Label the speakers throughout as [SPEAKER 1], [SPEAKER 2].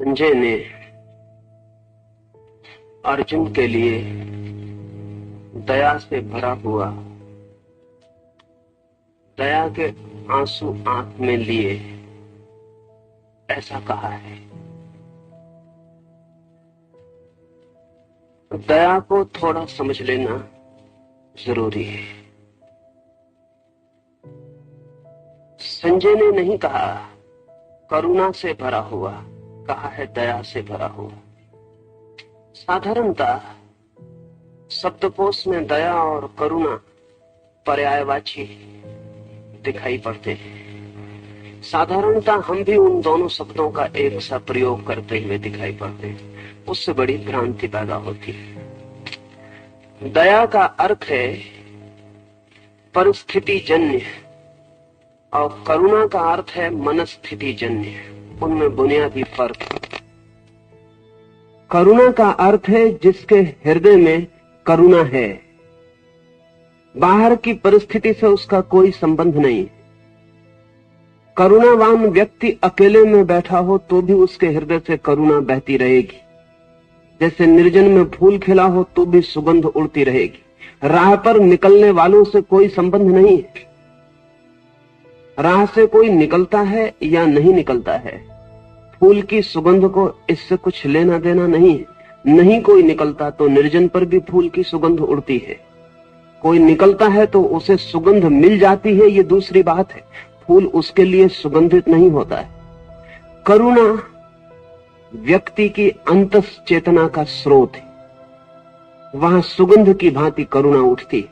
[SPEAKER 1] संजय ने अर्जुन के लिए दया से भरा हुआ दया के आंसू आंख में लिए ऐसा कहा है। दया को थोड़ा समझ लेना जरूरी है। संजय ने नहीं कहा करुणा से भरा हुआ, कहा है दया से भरा हुआ। साधारणतः शब्दकोश में दया और करुणा पर्यायवाची दिखाई पड़ते हैं। साधारणतः हम भी उन दोनों शब्दों का एक सा प्रयोग करते हुए दिखाई पड़ते हैं, उससे बड़ी भ्रांति पैदा होती है। दया का अर्थ है परिस्थिति जन्य और करुणा का अर्थ है मनस्थिति जन्य। उनमें बुनियादी फर्क। करुणा का अर्थ है जिसके हृदय में करुणा है, बाहर की परिस्थिति से उसका कोई संबंध नहीं। करुणावान व्यक्ति अकेले में बैठा हो तो भी उसके हृदय से करुणा बहती रहेगी। जैसे निर्जन में फूल खिला हो तो भी सुगंध उड़ती रहेगी। राह पर निकलने वालों से कोई संबंध नहीं है। राह से कोई निकलता है या नहीं निकलता है, फूल की सुगंध को इससे कुछ लेना देना नहीं है। नहीं कोई निकलता तो निर्जन पर भी फूल की सुगंध उड़ती है। कोई निकलता है तो उसे सुगंध मिल जाती है, ये दूसरी बात है। फूल उसके लिए सुगंधित नहीं होता है। करुणा व्यक्ति की अंतस चेतना का स्रोत है, वहां सुगंध की भांति करुणा उठती है।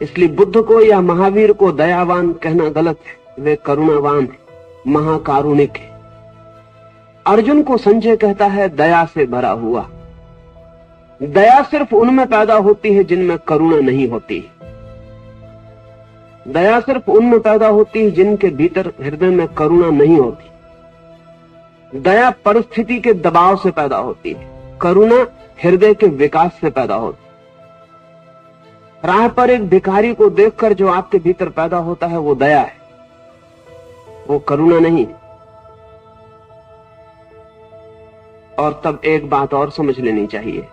[SPEAKER 1] इसलिए बुद्ध को या महावीर को दयावान कहना गलत है, वे करुणावान है, महाकारुणिक है। अर्जुन को संजय कहता है दया से भरा हुआ। दया सिर्फ उनमें पैदा होती है जिनमें करुणा नहीं होती। दया सिर्फ उनमें पैदा होती है जिनके भीतर हृदय में करुणा नहीं होती। दया परिस्थिति के दबाव से पैदा होती है, करुणा हृदय के विकास से पैदा होती है। राह पर एक भिखारी को देखकर जो आपके भीतर पैदा होता है वो दया है, वो करुणा नहीं। और तब एक बात और समझ लेनी चाहिए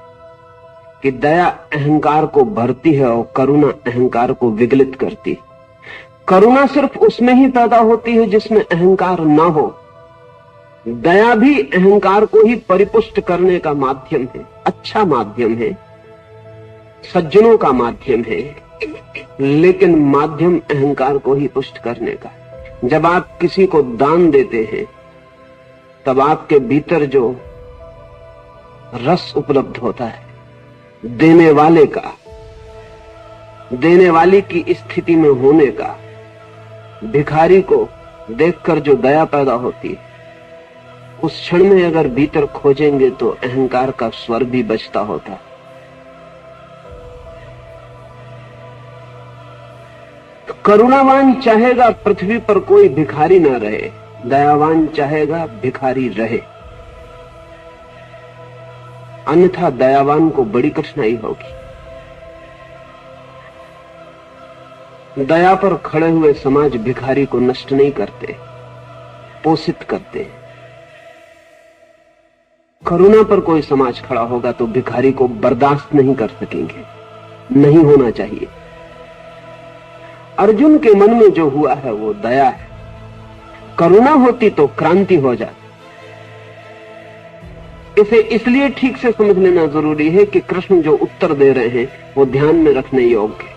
[SPEAKER 1] कि दया अहंकार को भरती है और करुणा अहंकार को विगलित करती है। करुणा सिर्फ उसमें ही पैदा होती है जिसमें अहंकार ना हो। दया भी अहंकार को ही परिपुष्ट करने का माध्यम है, अच्छा माध्यम है, सज्जनों का माध्यम है, लेकिन माध्यम अहंकार को ही पुष्ट करने का। जब आप किसी को दान देते हैं तब आपके भीतर जो रस उपलब्ध होता है देने वाले का, देने वाले की स्थिति में होने का, भिखारी को देखकर जो दया पैदा होती है, उस क्षण में अगर भीतर खोजेंगे तो अहंकार का स्वर भी बजता होता है। तो करुणावान चाहेगा पृथ्वी पर कोई भिखारी ना रहे, दयावान चाहेगा भिखारी रहे, अन्यथा दयावान को बड़ी कठिनाई होगी। दया पर खड़े हुए समाज भिखारी को नष्ट नहीं करते, पोषित करते। करुणा पर कोई समाज खड़ा होगा तो भिखारी को बर्दाश्त नहीं कर सकेंगे, नहीं होना चाहिए। अर्जुन के मन में जो हुआ है वो दया है। करुणा होती तो क्रांति हो जाती। इसे इसलिए ठीक से समझ लेना जरूरी है कि कृष्ण जो उत्तर दे रहे हैं वो ध्यान में रखने योग्य है।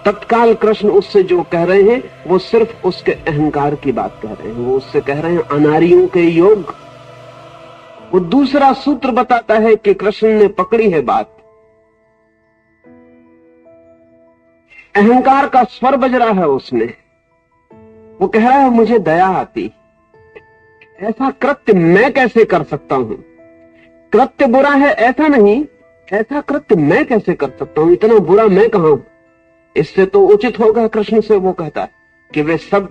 [SPEAKER 1] तत्काल कृष्ण उससे जो कह रहे हैं वो सिर्फ उसके अहंकार की बात कह रहे हैं। वो उससे कह रहे हैं अनारियों के योग। वो दूसरा सूत्र बताता है कि कृष्ण ने पकड़ी है बात। अहंकार का स्वर बज रहा है उसमें। वो कह रहा है मुझे दया आती, ऐसा कृत्य मैं कैसे कर सकता हूं। कृत्य बुरा है ऐसा नहीं, ऐसा कृत्य मैं कैसे कर सकता हूं, इतना बुरा मैं कहां हूं। इससे तो उचित होगा कृष्ण से वो कहता है कि वे सब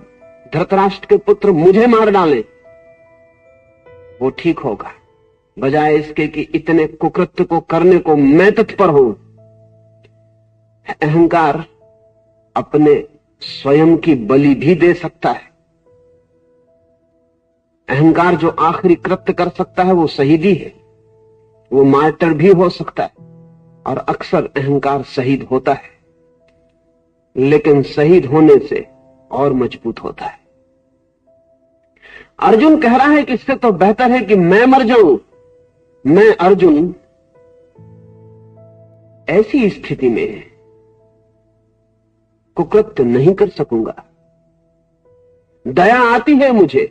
[SPEAKER 1] धृतराष्ट्र के पुत्र मुझे मार डालें, वो ठीक होगा, बजाय इसके कि इतने कुकृत्य को करने को मैं तत्पर हूं। अहंकार अपने स्वयं की बलि भी दे सकता है। अहंकार जो आखिरी कृत्य कर सकता है वो शहीदी है, वो मार्टर भी हो सकता है, और अक्सर अहंकार शहीद होता है, लेकिन शहीद होने से और मजबूत होता है। अर्जुन कह रहा है कि इससे तो बेहतर है कि मैं मर जाऊं। मैं अर्जुन ऐसी स्थिति में कुकृत्य नहीं कर सकूंगा। दया आती है मुझे।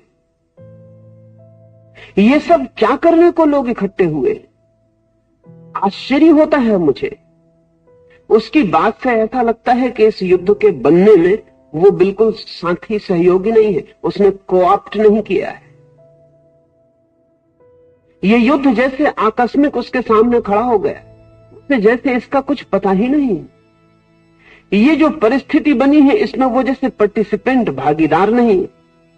[SPEAKER 1] ये सब क्या करने को लोग इकट्ठे हुए, आश्चर्य होता है मुझे। उसकी बात से ऐसा लगता है कि इस युद्ध के बनने में वो बिल्कुल साथी सहयोगी नहीं है, उसने कोऑप्ट नहीं किया है। ये युद्ध जैसे आकस्मिक उसके सामने खड़ा हो गया, उसे जैसे इसका कुछ पता ही नहीं। ये जो परिस्थिति बनी है इसमें वो जैसे पार्टिसिपेंट, भागीदार नहीं,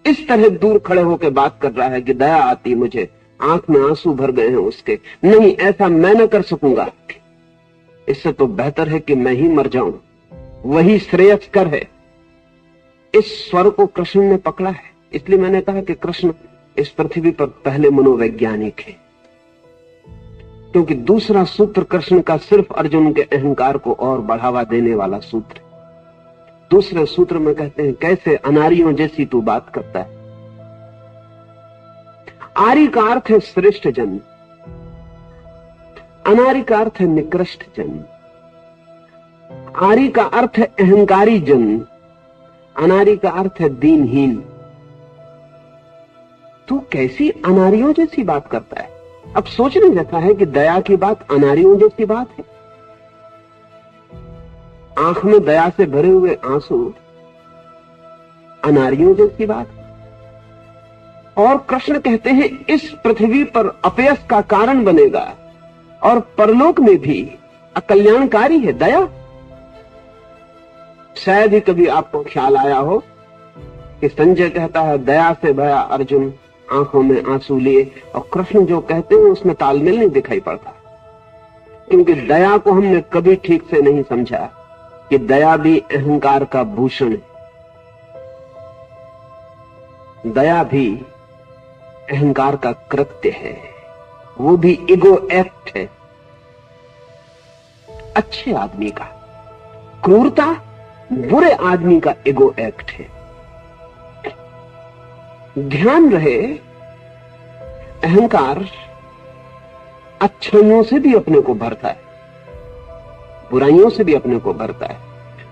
[SPEAKER 1] इस तरह दूर खड़े होकर बात कर रहा है कि दया आती मुझे, आंख में आंसू भर गए हैं उसके। नहीं, ऐसा मैं न कर सकूंगा। इससे तो बेहतर है कि मैं ही मर जाऊं, वही श्रेयस्कर है। इस स्वर को कृष्ण ने पकड़ा है। इसलिए मैंने कहा कि कृष्ण इस पृथ्वी पर पहले मनोवैज्ञानिक है, क्योंकि दूसरा सूत्र कृष्ण का सिर्फ अर्जुन के अहंकार को और बढ़ावा देने वाला सूत्र। दूसरे सूत्र में कहते हैं, कैसे अनारियों जैसी तू बात करता है। आरी का अर्थ है श्रेष्ठ जन, अनारी का अर्थ है निकृष्ट जन। आरी का अर्थ है अहंकारी जन, अनारी का अर्थ है दीनहीन। तू कैसी अनारियों जैसी बात करता है। अब सोचने जैसा है कि दया की बात अनारियों जैसी बात है। आंख में दया से भरे हुए आंसू अनारियों जैसी बात है। और कृष्ण कहते हैं इस पृथ्वी पर अपयश का कारण बनेगा और परलोक में भी अकल्याणकारी है दया। शायद ही कभी आपको ख्याल आया हो कि संजय कहता है दया से भया अर्जुन आंखों में आंसू लिए, और कृष्ण जो कहते हैं उसमें तालमेल नहीं दिखाई पड़ता, क्योंकि दया को हमने कभी ठीक से नहीं समझा कि दया भी अहंकार का भूषण है। दया भी अहंकार का कृत्य है, वो भी ईगो एक्ट है अच्छे आदमी का। क्रूरता बुरे आदमी का ईगो एक्ट है। ध्यान रहे, अहंकार अच्छाइयों से भी अपने को भरता है, बुराइयों से भी अपने को भरता है।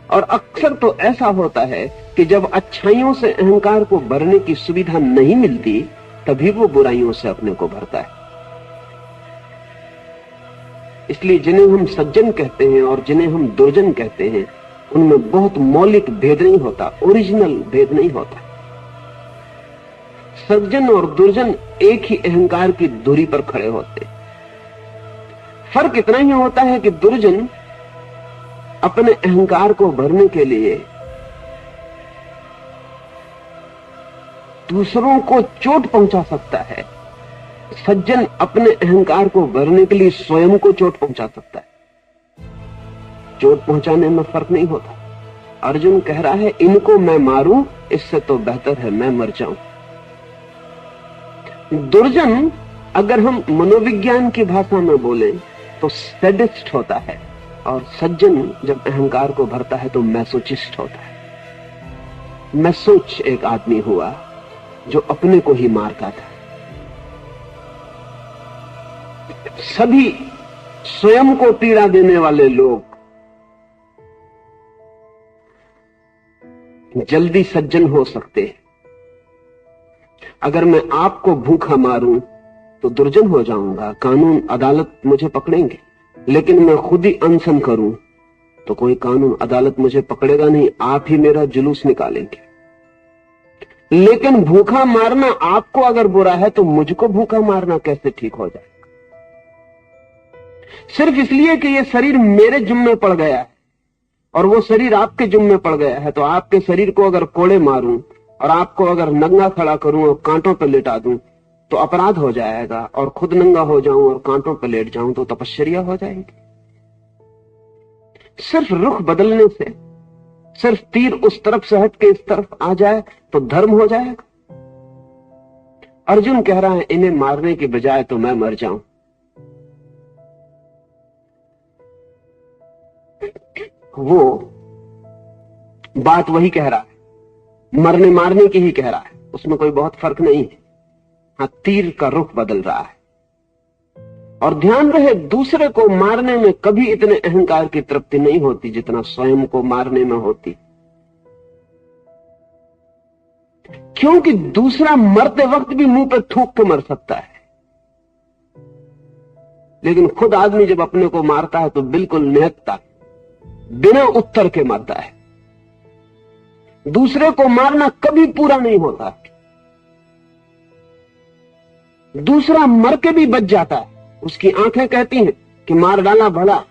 [SPEAKER 1] और अक्सर तो ऐसा होता है कि जब अच्छाइयों से अहंकार को भरने की सुविधा नहीं मिलती, तभी वो बुराइयों से अपने को भरता है। इसलिए जिन्हें हम सज्जन कहते हैं और जिन्हें हम दुर्जन कहते हैं, उनमें बहुत मौलिक भेद नहीं होता, ओरिजिनल भेद नहीं होता। सज्जन और दुर्जन एक ही अहंकार की धुरी पर खड़े होते। फर्क इतना ही होता है कि दुर्जन अपने अहंकार को भरने के लिए दूसरों को चोट पहुंचा सकता है, सज्जन अपने अहंकार को भरने के लिए स्वयं को चोट पहुंचा सकता है। चोट पहुंचाने में फर्क नहीं होता। अर्जुन कह रहा है इनको मैं मारूं, इससे तो बेहतर है मैं मर जाऊं। दुर्जन, अगर हम मनोविज्ञान की भाषा में बोलें तो सैडिस्ट होता है, और सज्जन जब अहंकार को भरता है तो मैसोचिस्ट होता है। मैसोच एक आदमी हुआ जो अपने को ही मारता था। सभी स्वयं को पीड़ा देने वाले लोग जल्दी सज्जन हो सकते हैं। अगर मैं आपको भूखा मारूं तो दुर्जन हो जाऊंगा, कानून अदालत मुझे पकड़ेंगे। लेकिन मैं खुद ही अनशन करूं तो कोई कानून अदालत मुझे पकड़ेगा नहीं, आप ही मेरा जुलूस निकालेंगे। लेकिन भूखा मारना आपको अगर बुरा है तो मुझको भूखा मारना कैसे ठीक हो जाएगा? सिर्फ इसलिए कि ये शरीर मेरे जुम्मे पड़ गया है और वो शरीर आपके जुम्मे पड़ गया है, तो आपके शरीर को अगर कोड़े मारूं और आपको अगर नंगा खड़ा करूं और कांटों पर लेटा दूं तो अपराध हो जाएगा, और खुद नंगा हो जाऊं और कांटों पर लेट जाऊं तो तपश्चर्या हो जाएगी। सिर्फ रुख बदलने से, सिर्फ तीर उस तरफ से हट के इस तरफ आ जाए तो धर्म हो जाएगा। अर्जुन कह रहा है इन्हें मारने के बजाय तो मैं मर जाऊं। वो बात वही कह रहा है, मरने मारने की ही कह रहा है, उसमें कोई बहुत फर्क नहीं है। हाँ, तीर का रुख बदल रहा है। और ध्यान रहे, दूसरे को मारने में कभी इतने अहंकार की तृप्ति नहीं होती जितना स्वयं को मारने में होती। क्योंकि दूसरा मरते वक्त भी मुंह पे थूक के मर सकता है, लेकिन खुद आदमी जब अपने को मारता है तो बिल्कुल निहत्ता, बिना उत्तर के मरता है। दूसरे को मारना कभी पूरा नहीं होता। दूसरा मर के भी बच जाता है, उसकी आंखें कहती हैं कि मार डाला भला,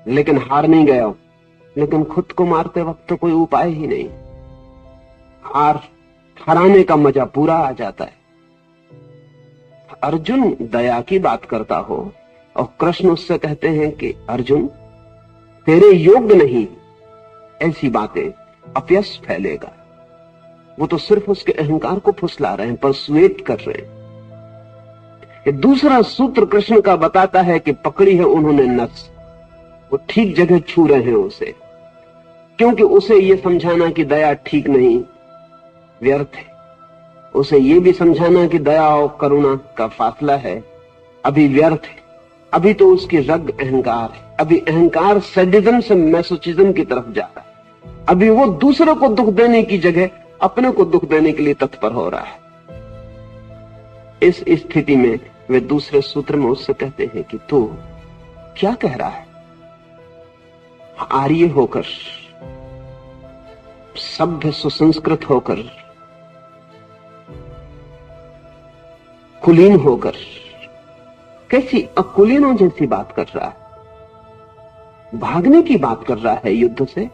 [SPEAKER 1] लेकिन हार नहीं गया। लेकिन खुद को मारते वक्त तो कोई उपाय ही नहीं, हराने का मजा पूरा आ जाता है। अर्जुन दया की बात करता हो और कृष्ण उससे कहते हैं कि अर्जुन तेरे योग्य नहीं ऐसी बातें, अपयश फैलेगा। वो तो सिर्फ उसके अहंकार को फुसला रहे हैं, परसुएट कर रहे हैं। ये दूसरा सूत्र कृष्ण का बताता है कि पकड़ी है उन्होंने नस, वो ठीक जगह छू रहे हैं उसे, क्योंकि उसे ये समझाना कि दया ठीक नहीं व्यर्थ है। उसे ये भी समझाना कि दया और करुणा का फासला है अभी व्यर्थ है। अभी तो उसकी रग अहंकार है, अभी अहंकार सैडिज्म से मैसोचिज्म की तरफ जा रहा है। अभी वो दूसरे को दुख देने की जगह अपने को दुख देने के लिए तत्पर हो रहा है। इस स्थिति में वे दूसरे सूत्र में उससे कहते हैं कि तू क्या कह रहा है? आर्य होकर, सभ्य सुसंस्कृत होकर, कुलीन होकर कैसी अकुलीनों जैसी बात कर रहा है? भागने की बात कर रहा है युद्ध से।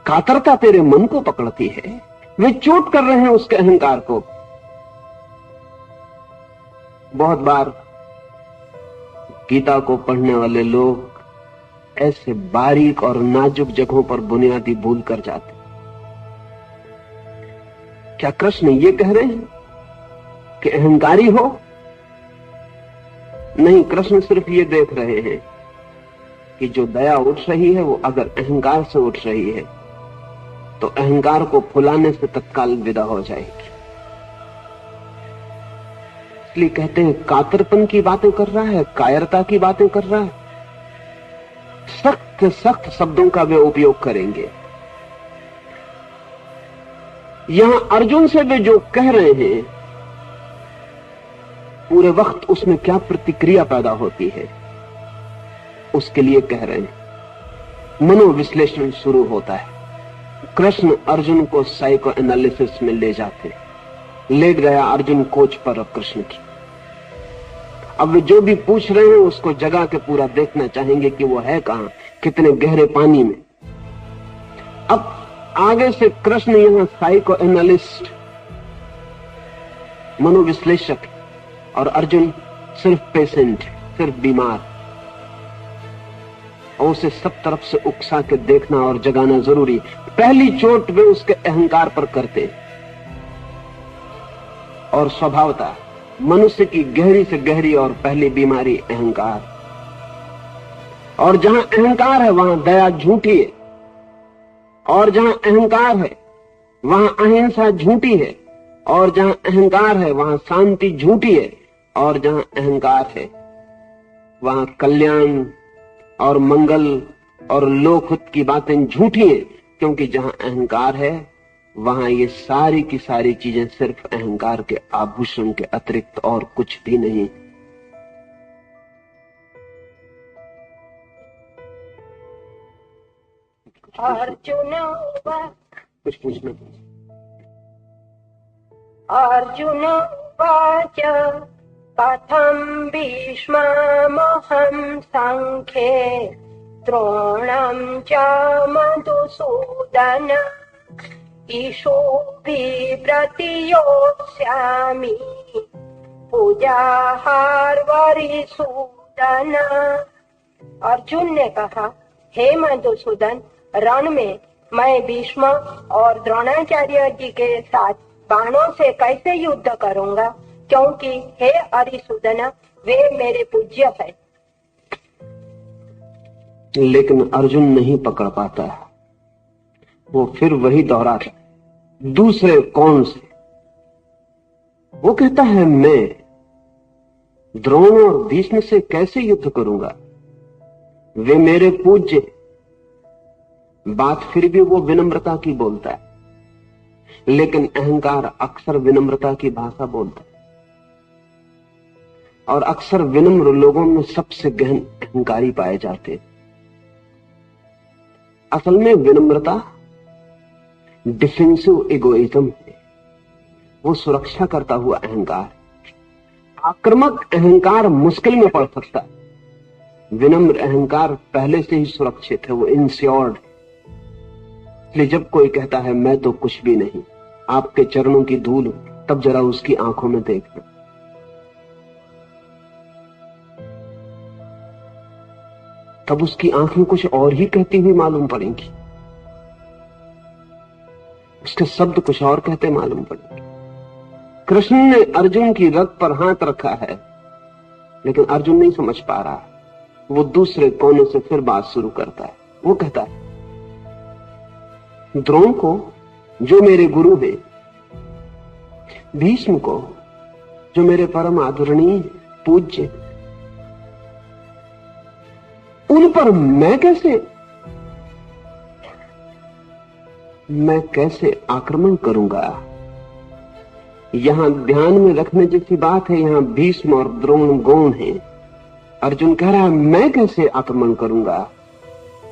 [SPEAKER 1] कातरता तेरे मन को पकड़ती है। वे चोट कर रहे हैं उसके अहंकार को। बहुत बार गीता को पढ़ने वाले लोग ऐसे बारीक और नाजुक जगहों पर बुनियादी भूल कर जाते। क्या कृष्ण ये कह रहे हैं कि अहंकारी हो? नहीं, कृष्ण सिर्फ ये देख रहे हैं कि जो दया उठ रही है वो अगर अहंकार से उठ रही है तो अहंकार को फुलाने से तत्काल विदा हो जाएगी। इसलिए कहते हैं कातरपन की बातें कर रहा है, कायरता की बातें कर रहा है। सख्त सख्त शब्दों का वे उपयोग करेंगे। यहां अर्जुन से वे जो कह रहे हैं पूरे वक्त उसमें क्या प्रतिक्रिया पैदा होती है उसके लिए कह रहे हैं। मनोविश्लेषण शुरू होता है। कृष्ण अर्जुन को साइको एनालिसिस में ले जाते। लेट गया अर्जुन कोच पर कृष्ण की। अब वे जो भी पूछ रहे हैं उसको जगा के पूरा देखना चाहेंगे कि वो है कहां, कितने गहरे पानी में। अब आगे से कृष्ण यहां साइको एनालिस्ट, मनोविश्लेषक, और अर्जुन सिर्फ पेशेंट, सिर्फ बीमार। और उसे सब तरफ से उकसा के देखना और जगाना जरूरी। पहली चोट वे उसके अहंकार पर करते और स्वभावता मनुष्य की गहरी से गहरी और पहली बीमारी अहंकार। और जहां अहंकार है वहां दया झूठी है, और जहां अहंकार है वहां अहिंसा झूठी है, और जहां अहंकार है वहां शांति झूठी है, और जहां अहंकार है वहां कल्याण और मंगल और लोकहित की बातें झूठी हैं। क्योंकि जहां अहंकार है वहां ये सारी की सारी चीजें सिर्फ अहंकार के आभूषण के अतिरिक्त और कुछ भी नहीं।
[SPEAKER 2] अर्जुन
[SPEAKER 1] कुछ पूछना?
[SPEAKER 2] अर्जुन उवाच कथं भीष्ममहं संख्ये द्रोणं च मधुसूदन ईशोभिः प्रतियोत्स्यामि पूजाहारवरिसूदन। अर्जुन ने कहा, हे मधुसूदन, रण में मैं भीष्म और द्रोणाचार्य जी के साथ बाणों से कैसे युद्ध करूंगा, क्योंकि हे अरिसूदन वे मेरे पूज्य है।
[SPEAKER 1] लेकिन अर्जुन नहीं पकड़ पाता, वो फिर वही दोहराता, दूसरे कौन से? वो कहता है मैं द्रोण और भीष्म से कैसे युद्ध करूंगा, वे मेरे पूज्य। बात फिर भी वो विनम्रता की बोलता है, लेकिन अहंकार अक्सर विनम्रता की भाषा बोलता है, और अक्सर विनम्र लोगों में सबसे गहन अहंकारी पाए जाते हैं। असल में विनम्रता डिफेंसिव इगोइज्म है, वो सुरक्षा करता हुआ अहंकार। आक्रामक अहंकार मुश्किल में पड़ सकता है, विनम्र अहंकार पहले से ही सुरक्षित है, वो इंश्योर्ड। इसलिए जब कोई कहता है मैं तो कुछ भी नहीं, आपके चरणों की धूल हूं, तब जरा उसकी आंखों में देखना, तब उसकी आंखें कुछ और ही कहती हुई मालूम पड़ेंगी, उसके शब्द कुछ और कहते मालूम पड़ेंगे। कृष्ण ने अर्जुन की रग पर हाथ रखा है, लेकिन अर्जुन नहीं समझ पा रहा। वो दूसरे कोने से फिर बात शुरू करता है। वो कहता है द्रोण को जो मेरे गुरु हैं, भीष्म को जो मेरे परम आदरणीय पूज्य, उन पर मैं कैसे आक्रमण करूंगा। यहां ध्यान में रखने जैसी बात है, यहां भीष्म और द्रोण गौण हैं। अर्जुन कह रहा है मैं कैसे आक्रमण करूंगा,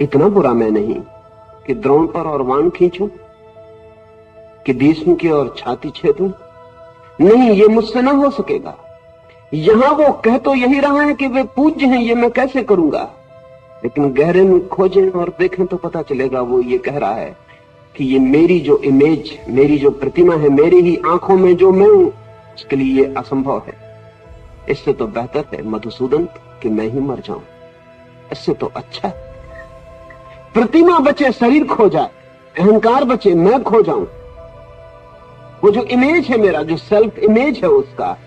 [SPEAKER 1] इतना बुरा मैं नहीं कि द्रोण पर और वाण खींचूं, कि भीष्म की और छाती छेदूं। नहीं, ये मुझसे ना हो सकेगा। यहां वो कह तो यही रहा है कि वे पूज्य हैं, ये मैं कैसे करूंगा, लेकिन गहरे में खोजें और देखें तो पता चलेगा वो ये कह रहा है कि ये मेरी जो इमेज, मेरी जो प्रतिमा है, मेरी ही आंखों में जो मैं हूं, उसके लिए ये असंभव है। इससे तो बेहतर है मधुसूदन कि मैं ही मर जाऊं, इससे तो अच्छा है। प्रतिमा बचे, शरीर खो जाए, अहंकार बचे, मैं खो जाऊं। वो जो इमेज है मेरा, जो सेल्फ इमेज है उसका,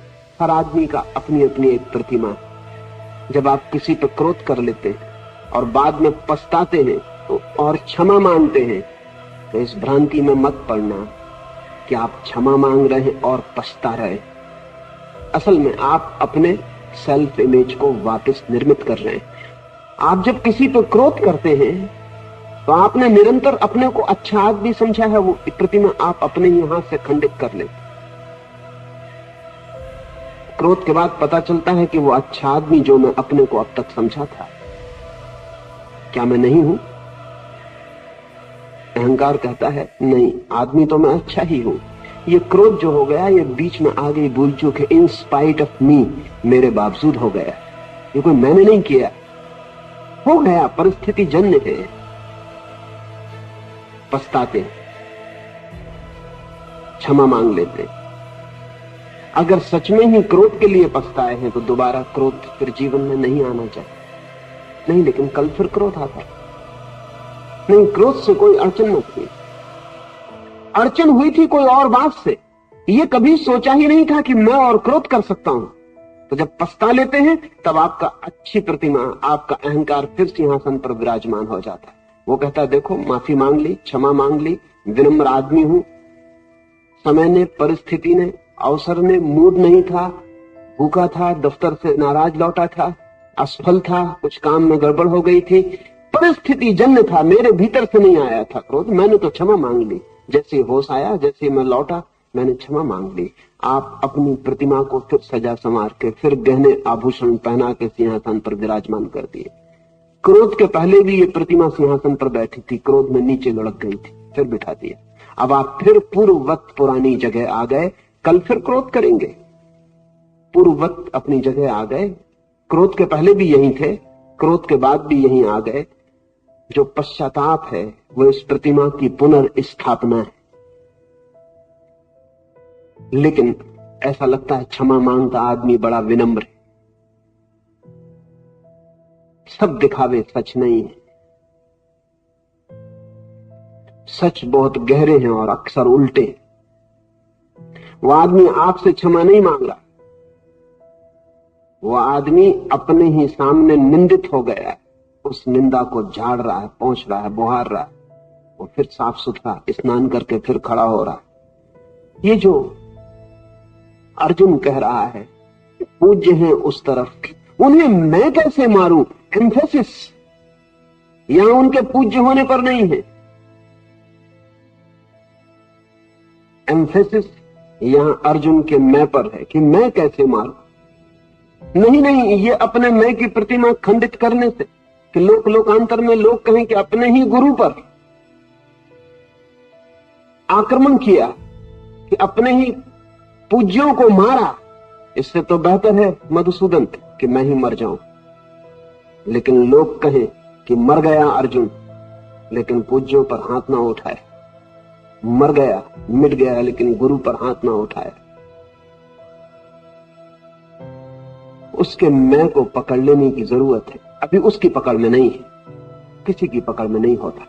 [SPEAKER 1] हर आदमी का अपनी अपनी एक प्रतिमा। जब आप किसी पर क्रोध कर लेते हैं और बाद में पछताते हैं तो और क्षमा मांगते हैं, तो इस भ्रांति में मत पड़ना कि आप क्षमा मांग रहे हैं और पछता रहे। असल में आप अपने सेल्फ इमेज को वापस निर्मित कर रहे हैं। आप जब किसी पर क्रोध करते हैं तो आपने निरंतर अपने को अच्छा आदमी समझा है, वो प्रतिमा आप अपने ही हाथ से खंडित कर लेते। क्रोध के बाद पता चलता है कि वो अच्छा आदमी जो मैं अपने को अब तक समझा था, क्या मैं नहीं हूं? अहंकार कहता है नहीं, आदमी तो मैं अच्छा ही हूं। ये क्रोध जो हो गया, ये बीच में आ गई भूल चूक है, इन स्पाइट ऑफ मी, मेरे बावजूद हो गया। ये कोई मैंने नहीं किया, हो गया, परिस्थिति जन्य है। पछताते, क्षमा मांग लेते। अगर सच में ही क्रोध के लिए पछताए हैं तो दोबारा क्रोध फिर जीवन में नहीं आना चाहिए। नहीं, लेकिन कल फिर क्रोध आता। नहीं, क्रोध से कोई अड़चन न थी, अड़चन हुई थी कोई और बात से। ये कभी सोचा ही नहीं था कि मैं और क्रोध कर सकता हूं। तो जब पछता लेते हैं तब आपका अच्छी प्रतिमा, आपका अहंकार फिर सिंहासन पर विराजमान हो जाता है। वो कहता है देखो, माफी मांग ली, क्षमा मांग ली, विनम्र आदमी हूं। समय ने, परिस्थिति ने, अवसर ने, मूड नहीं था, भूखा था, दफ्तर से नाराज लौटा था, असफल था, कुछ काम में गड़बड़ हो गई थी, परिस्थिति जन्य था, मेरे भीतर से नहीं आया था क्रोध। मैंने तो क्षमा मांग ली, जैसे होश आया, जैसे मैं लौटा, मैंने क्षमा मांग ली। आप अपनी प्रतिमा को फिर सजा संवार के, फिर गहने आभूषण पहना के सिंहासन पर विराजमान कर दिए। क्रोध के पहले भी ये प्रतिमा सिंहासन पर बैठी थी, क्रोध में नीचे लुढ़क गई थी, फिर बिठा दिया। अब आप फिर पूर्ववत पुरानी जगह आ गए, कल फिर क्रोध करेंगे। पूर्ववत अपनी जगह आ गए, क्रोध के पहले भी यहीं थे, क्रोध के बाद भी यहीं आ गए। जो पश्चाताप है वो इस प्रतिमा की पुनर्स्थापना है। लेकिन ऐसा लगता है क्षमा मांगता आदमी बड़ा विनम्र है। सब दिखावे सच नहीं है, सच बहुत गहरे हैं और अक्सर उल्टे। वो आदमी आपसे क्षमा नहीं मांग रहा, वो आदमी अपने ही सामने निंदित हो गया है, उस निंदा को झाड़ रहा है, पोंछ रहा है, बुहार रहा है, वो फिर साफ सुथरा स्नान करके फिर खड़ा हो रहा है। ये जो अर्जुन कह रहा है पूज्य हैं उस तरफ, उन्हें मैं कैसे मारूं, एम्फेसिस यहां उनके पूज्य होने पर नहीं है, एम्फेसिस यहां अर्जुन के मैं पर है कि मैं कैसे मारूं। नहीं नहीं, ये अपने मैं की प्रतिमा खंडित करने से कि लोकांतर में लोग कहें कि अपने ही गुरु पर आक्रमण किया, कि अपने ही पूज्यों को मारा, इससे तो बेहतर है मधुसूदन कि मैं ही मर जाऊं। लेकिन लोग कहें कि मर गया अर्जुन, लेकिन पूज्यों पर हाथ ना उठाए, मर गया मिट गया लेकिन गुरु पर हाथ ना उठाए। उसके मैं को पकड़ लेने की जरूरत है, अभी उसकी पकड़ में नहीं है, किसी की पकड़ में नहीं होता।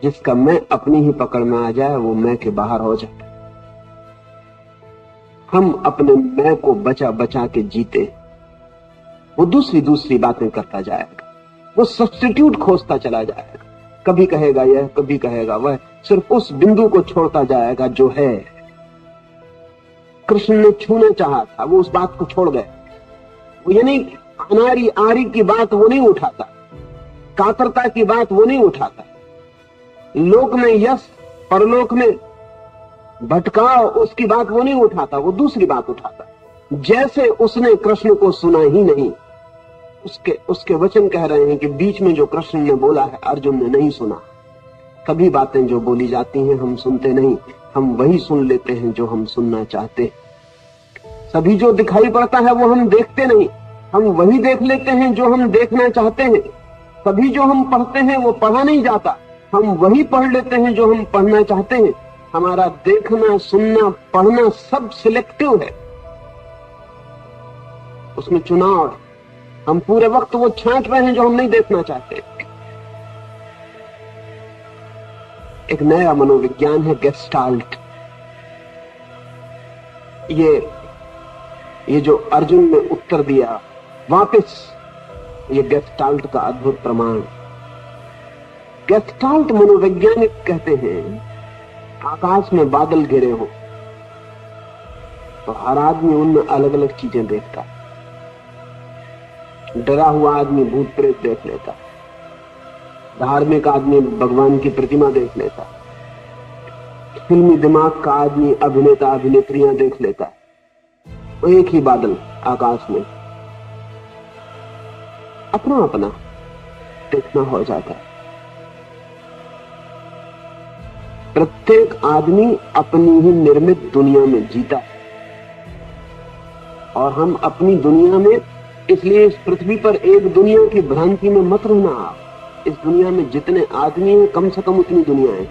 [SPEAKER 1] जिसका मैं अपनी ही पकड़ में आ जाए वो मैं के बाहर हो जाए। हम अपने मैं को बचा बचा के जीते, वो दूसरी बातें करता जाएगा, वो सब्स्टिट्यूट खोजता चला जाएगा, कभी कहेगा यह कभी कहेगा वह, सिर्फ उस बिंदु को छोड़ता जाएगा जो है। कृष्ण ने छूना चाहा था, वो उस बात को छोड़ गए। वो ये नहीं अनारी आरी की बात वो नहीं उठाता, कातरता की बात वो नहीं उठाता, लोक में यश परलोक में भटकाव उसकी बात वो नहीं उठाता, वो दूसरी बात उठाता। जैसे उसने कृष्ण को सुना ही नहीं, उसके वचन कह रहे हैं कि बीच में जो कृष्ण ने बोला है अर्जुन ने नहीं सुना। कभी बातें जो बोली जाती हैं हम सुनते नहीं, हम वही सुन लेते हैं जो हम सुनना चाहते हैं। सभी जो दिखाई पड़ता है वो हम देखते नहीं, हम वही देख लेते हैं जो हम देखना चाहते हैं। सभी जो हम पढ़ते हैं वो पढ़ा नहीं जाता, हम वही पढ़ लेते हैं जो हम पढ़ना चाहते हैं। हमारा देखना सुनना पढ़ना सब सिलेक्टिव है, उसमें चुनाव है। हम पूरे वक्त वो छांट रहे हैं जो हम नहीं देखना चाहते। एक नया मनोविज्ञान है गेस्टाल्ट। ये जो अर्जुन ने उत्तर दिया वापस, ये गेस्टाल्ट का अद्भुत प्रमाण। गेस्टाल्ट मनोवैज्ञानिक कहते हैं आकाश में बादल घिरे हो तो हर आदमी उनमें अलग अलग चीजें देखता है। डरा हुआ आदमी भूत प्रेत देख लेता, धार्मिक आदमी भगवान की प्रतिमा देख लेता, फिल्मी दिमाग का आदमी अभिनेता अभिनेत्रियां देख लेता है। वो एक ही बादल आकाश में, अपना अपना देखना हो जाता है। प्रत्येक आदमी अपनी ही निर्मित दुनिया में जीता है और हम अपनी दुनिया में, इसलिए इस पृथ्वी पर एक दुनिया की भ्रांति में मत रहना आप। इस दुनिया में जितने आदमी हैं कम से कम उतनी दुनिया है।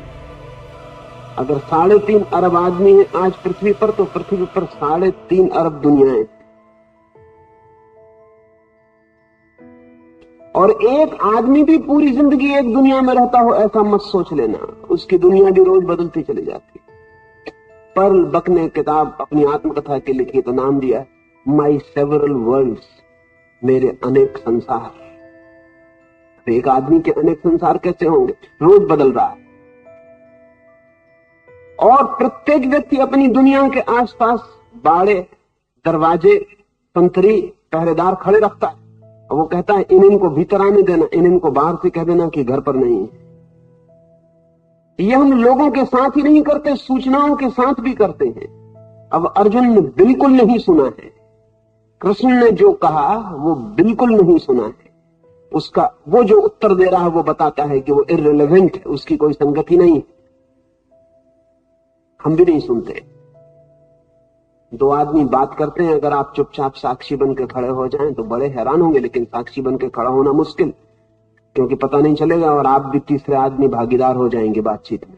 [SPEAKER 1] अगर 3.5 अरब आदमी हैं आज पृथ्वी पर, तो पृथ्वी पर 3.5 अरब दुनियाएं। और एक आदमी भी पूरी जिंदगी एक दुनिया में रहता हो ऐसा मत सोच लेना, उसकी दुनिया भी रोज बदलती चली जाती। पर्ल बक ने किताब अपनी आत्मकथा के लिखी तो नाम दिया माई सेवरल वर्ल्ड्स, मेरे अनेक संसार। एक आदमी के अनेक संसार कैसे होंगे, रोज बदल रहा है। और प्रत्येक व्यक्ति अपनी दुनिया के आसपास बाड़े दरवाजे पंथरी पहरेदार खड़े रखता है। वो कहता है इनको भीतर आने देना, इनको बाहर से कह देना कि घर पर नहीं है। ये हम लोगों के साथ ही नहीं करते, सूचनाओं के साथ भी करते हैं। अब अर्जुन ने बिल्कुल नहीं सुना है, कृष्ण ने जो कहा वो बिल्कुल नहीं सुना है। उसका वो जो उत्तर दे रहा है वो बताता है कि वो इर्रेलेवेंट है, उसकी कोई संगति नहीं। हम भी नहीं सुनते। दो आदमी बात करते हैं, अगर आप चुपचाप साक्षी बन के खड़े हो जाएं तो बड़े हैरान होंगे, लेकिन साक्षी बन के खड़ा होना मुश्किल, क्योंकि पता नहीं चलेगा और आप भी तीसरे आदमी भागीदार हो जाएंगे बातचीत में।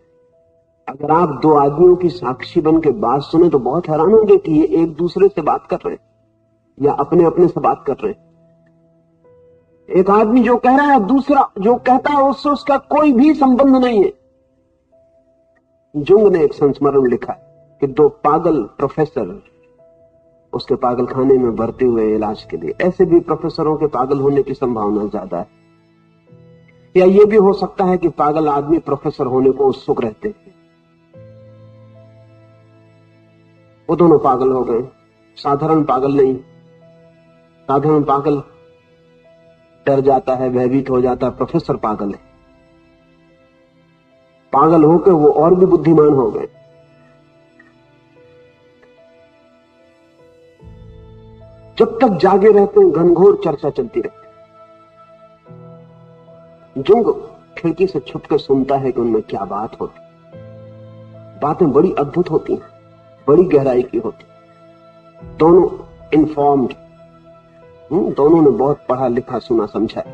[SPEAKER 1] अगर आप दो आदमियों की साक्षी बन के बात सुने तो बहुत हैरान होंगे कि ये एक दूसरे से बात कर रहे हैं या अपने अपने से बात कर रहे हैं। एक आदमी जो कह रहा है, दूसरा जो कहता है उससे उसका कोई भी संबंध नहीं है। जुंग ने एक संस्मरण लिखा है, कि 2 पागल प्रोफेसर उसके पागल खाने में भर्ती हुए इलाज के लिए। ऐसे भी प्रोफेसरों के पागल होने की संभावना ज्यादा है। या यह भी हो सकता है कि पागल आदमी प्रोफेसर होने को उत्सुक रहते हैं। वो दोनों पागल हो गए। साधारण पागल नहीं। साधारण पागल डर जाता है, भयभीत हो जाता है। प्रोफेसर पागल है। पागल होकर वो और भी बुद्धिमान हो गए। जब तक जागे रहते हैं घनघोर चर्चा चलती रहती है। जुंग खिड़की से छुपकर सुनता है कि उनमें क्या बात होती। बातें बड़ी अद्भुत होती हैं, बड़ी गहराई की होती। दोनों इन्फॉर्म्ड, दोनों ने बहुत पढ़ा लिखा सुना समझा है।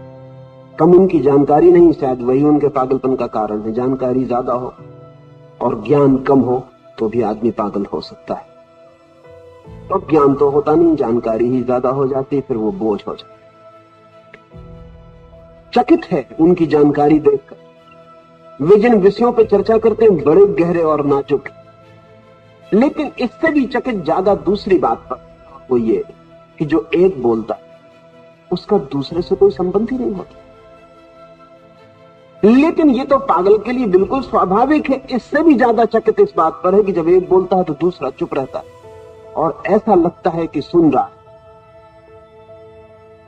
[SPEAKER 1] कम उनकी जानकारी नहीं, शायद वही उनके पागलपन का कारण है। जानकारी ज्यादा हो और ज्ञान कम हो तो भी आदमी पागल हो सकता है। तो ज्ञान तो होता नहीं, जानकारी ही ज्यादा हो जाती, फिर वो बोझ हो जाती। चकित है उनकी जानकारी देखकर। वे जिन विषयों पर चर्चा करते हैं बड़े गहरे और नाजुक, लेकिन इससे भी चकित ज्यादा दूसरी बात पर, वो ये कि जो एक बोलता है उसका दूसरे से कोई संबंध ही नहीं होता। लेकिन ये तो पागल के लिए बिल्कुल स्वाभाविक है। इससे भी ज्यादा चकित इस बात पर है कि जब एक बोलता है तो दूसरा चुप रहता है और ऐसा लगता है कि सुन रहा है।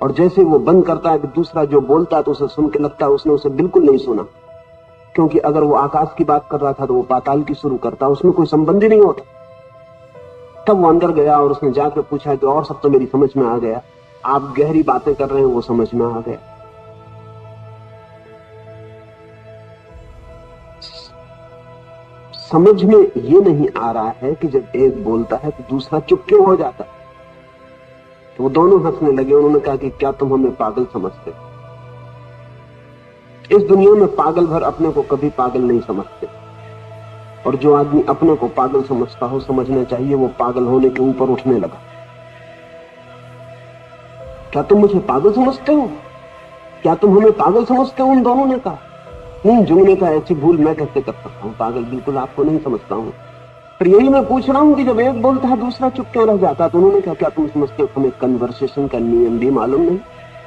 [SPEAKER 1] और जैसे वो बंद करता है कि दूसरा जो बोलता है तो उसे सुन के लगता है उसने उसे बिल्कुल नहीं सुना, क्योंकि अगर वो आकाश की बात कर रहा था तो वो पाताल की शुरू करता, उसमें कोई संबंध ही नहीं होता। तब वो अंदर गया और उसने जाकर पूछा कि और सब तो मेरी समझ में आ गया, आप गहरी बातें कर रहे हैं वो समझ में आ गया। समझ में ये नहीं आ रहा है कि जब एक बोलता है तो दूसरा चुप क्यों हो जाता है। तो वो दोनों हंसने लगे। उन्होंने कहा कि क्या तुम हमें पागल समझते? इस दुनिया में पागल भर अपने को कभी पागल नहीं समझते, और जो आदमी अपने को पागल समझता हो समझना चाहिए वो पागल होने के ऊपर उठने लगा। क्या तुम मुझे पागल समझते हो? क्या तुम हमें पागल समझते हो? उन दोनों ने कहा। नहीं, जुंग ने कहा ऐसी भूल मैं कैसे कर सकता हूं, पागल बिल्कुल आपको नहीं समझता हूं। पर यही मैं पूछ रहा हूं कि जब एक बोलता है दूसरा चुप क्यों रह जाता? तो उन्होंने कहा क्या तुम समझते हो हमें कन्वर्सेशन का नियम भी मालूम नहीं,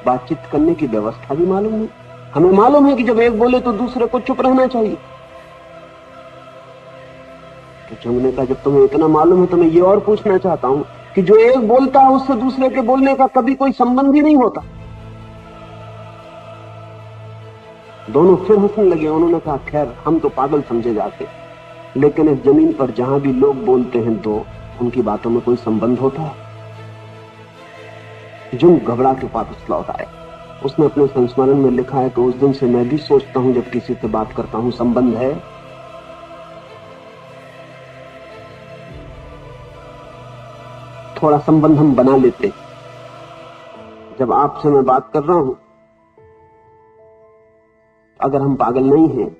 [SPEAKER 1] बातचीत करने की व्यवस्था भी मालूम नहीं? हमें मालूम है कि जब एक बोले तो दूसरे को चुप रहना चाहिए। तो जुंग ने कहा जब तुम्हें इतना मालूम है तो मैं ये और पूछना चाहता हूं कि जो एक बोलता है उससे दूसरे के बोलने का कभी कोई संबंध ही नहीं होता। दोनों फिर हंसने लगे। उन्होंने कहा खैर हम तो पागल समझे जाते, लेकिन इस जमीन पर जहां भी लोग बोलते हैं तो उनकी बातों में कोई संबंध होता है। जुंग घबरा के वापस लौट आया। उसने अपने संस्मरण में लिखा है कि उस दिन से मैं भी सोचता हूं जब किसी से बात करता हूं संबंध है। थोड़ा संबंध हम बना लेते। जब आपसे मैं बात कर रहा हूं, अगर हम पागल नहीं हैं,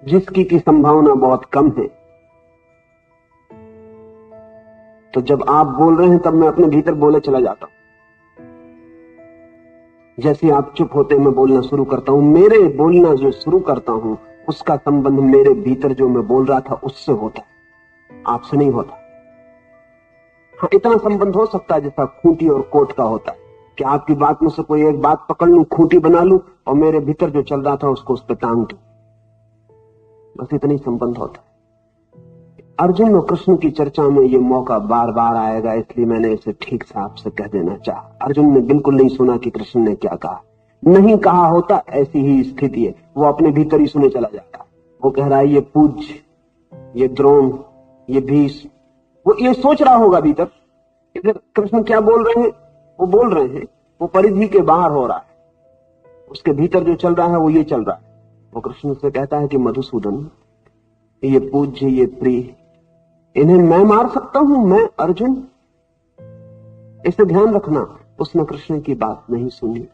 [SPEAKER 1] जिसकी की संभावना बहुत कम है, तो जब आप बोल रहे हैं तब मैं अपने भीतर बोले चला जाता हूं। जैसे आप चुप होते मैं बोलना शुरू करता हूं। मेरे बोलना जो शुरू करता हूं उसका संबंध मेरे भीतर जो मैं बोल रहा था उससे होता है, आपसे नहीं होता। हाँ, इतना संबंध हो सकता है जैसा खूंटी और कोट का होता है कि आपकी बात में से कोई एक बात पकड़ लूं, खूंटी बना लूं और मेरे भीतर जो चल रहा था उसको उस पर टांग दूं। बस इतना ही संबंध होता है। अर्जुन और कृष्ण की चर्चा में ये मौका बार बार आएगा, इसलिए मैंने इसे ठीक से आपसे कह देना चाहा। अर्जुन ने बिल्कुल नहीं सुना कि कृष्ण ने क्या कहा। नहीं कहा होता ऐसी ही स्थिति है, वो अपने भीतर ही सुने चला जाता। वो कह रहा है ये पूज्य, ये द्रोण, ये भीष्म, वो ये सोच रहा होगा भीतर इधर कृष्ण क्या बोल रहे हैं। वो बोल रहे हैं, वो परिधि के बाहर हो रहा है, उसके भीतर जो चल रहा है वो ये चल रहा है। वो कृष्ण से कहता है कि मधुसूदन, ये पूज्य, ये प्रिय, इन्हें मैं मार सकता हूं, मैं अर्जुन? इसे ध्यान रखना। उसने कृष्ण की बात नहीं सुनी।